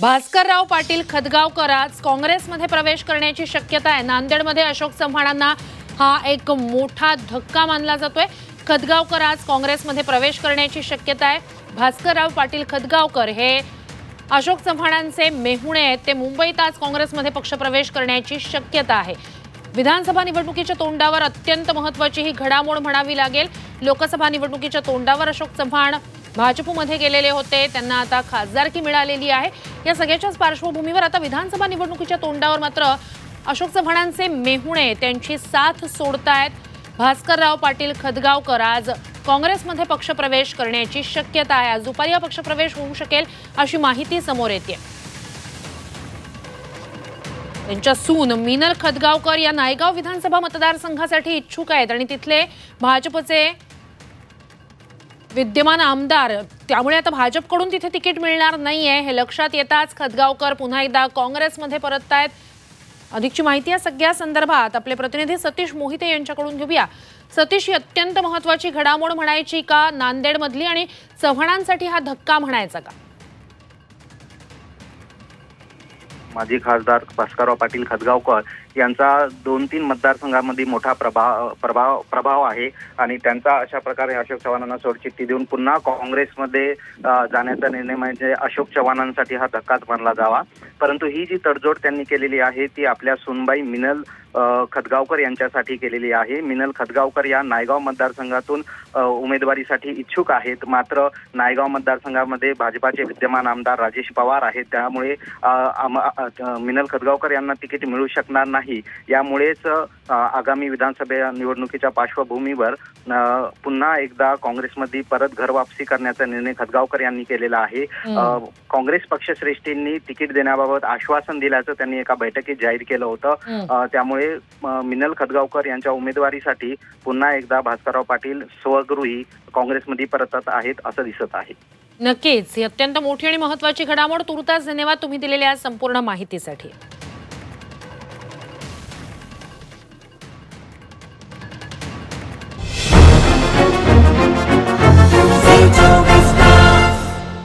भास्करराव पाटील खदगावकर आज काँग्रेसमध्ये प्रवेश करण्याची शक्यता आहे। नांदेडमध्ये अशोक चव्हाणांना हा एक मोठा धक्का मानला जातोय। खदगावकर आज काँग्रेसमध्ये प्रवेश करण्याची शक्यता आहे। भास्करराव पाटील खदगावकर हे अशोक चव्हाणांचे मेहुणे आहेत। ते मुंबईत आज काँग्रेसमध्ये पक्षप्रवेश करण्याची शक्यता आहे। विधानसभा निवडणुकीच्या तोंडावर अत्यंत महत्त्वाची ही घडामोड म्हणावी लागेल। लोकसभा निवडणुकीच्या तोंडावर अशोक चव्हाण भाजपमध्ये गेलेले होते, त्यांना आता खासदारकी मिळालेली आहे। या सगळ्याच्याच पार्श्वभूमीवर आता विधानसभा निवडणुकीच्या तोंडावर मात्र अशोक चव्हाणांचे मेहुणे त्यांची साथ सोडतायत। भास्करराव पाटील खदगावकर आज काँग्रेसमध्ये पक्षप्रवेश करण्याची शक्यता आहे। आज दुपारी हा पक्षप्रवेश होऊ शकेल अशी माहिती समोर येते। त्यांच्या सून मिनल खदगावकर या नायगाव विधानसभा मतदारसंघासाठी इच्छुक आहेत आणि तिथले भाजपचे विद्यमान आमदार, त्यामुळे आता भाजपकडून तिथे तिकीट मिळणार नाहीये हे लक्षात येताच खदगावकर पुन्हा एकदा काँग्रेसमध्ये परततायत। अधिकची माहिती या सगळ्या संदर्भात आपले प्रतिनिधी सतीश मोहिते यांच्याकडून घेऊया। सतीश, ही अत्यंत महत्त्वाची घडामोड म्हणायची का नांदेडमधली, आणि चव्हाणांसाठी हा धक्का म्हणायचा का? माजी खासदार भास्करराव पाटील खदगावकर यांचा 2-3 मतदारसंघांमध्ये मोठा प्रभाव आहे आणि त्यांचा अशा प्रकारे अशोक चव्हाणांना सोडचिठ्ठी देऊन पुन्हा काँग्रेसमध्ये जाण्याचा निर्णय म्हणजे अशोक चव्हाणांसाठी हा धक्काच मानला जावा। परंतु ही जी तडजोड त्यांनी केलेली आहे ती आपल्या सुनबाई मिनल खदगावकर यांच्यासाठी केलेली आहे। मिनल खदगावकर या नायगाव मतदारसंघातून उमेदवारीसाठी इच्छुक आहेत, मात्र नायगाव मतदारसंघामध्ये भाजपाचे विद्यमान आमदार राजेश पवार आहेत, त्यामुळे मिनल खदगावकर यांना तिकीट मिळू शकणार नाही। यामुळेच आगामी विधानसभा निवडणुकीच्या पार्श्वभूमीवर पुन्हा एकदा काँग्रेसमध्ये परत घर वापसी करण्याचा निर्णय खदगावकर यांनी केलेला आहे। काँग्रेस पक्षश्रेष्ठींनी तिकीट देण्याबाबत आश्वासन दिल्याचं त्यांनी एका बैठकीत जाहीर केलं होतं। त्यामुळे मिनल खदगावकर यांच्या उमेदवारीसाठी पुन्हा एकदा भास्करराव पाटील स्वगृही काँग्रेसमध्ये परतत आहेत असं दिसत आहे। नक्कीच ही अत्यंत मोठी आणि महत्त्वाची घडामोड। तुर्तास धन्यवाद तुम्ही दिलेल्या संपूर्ण माहितीसाठी।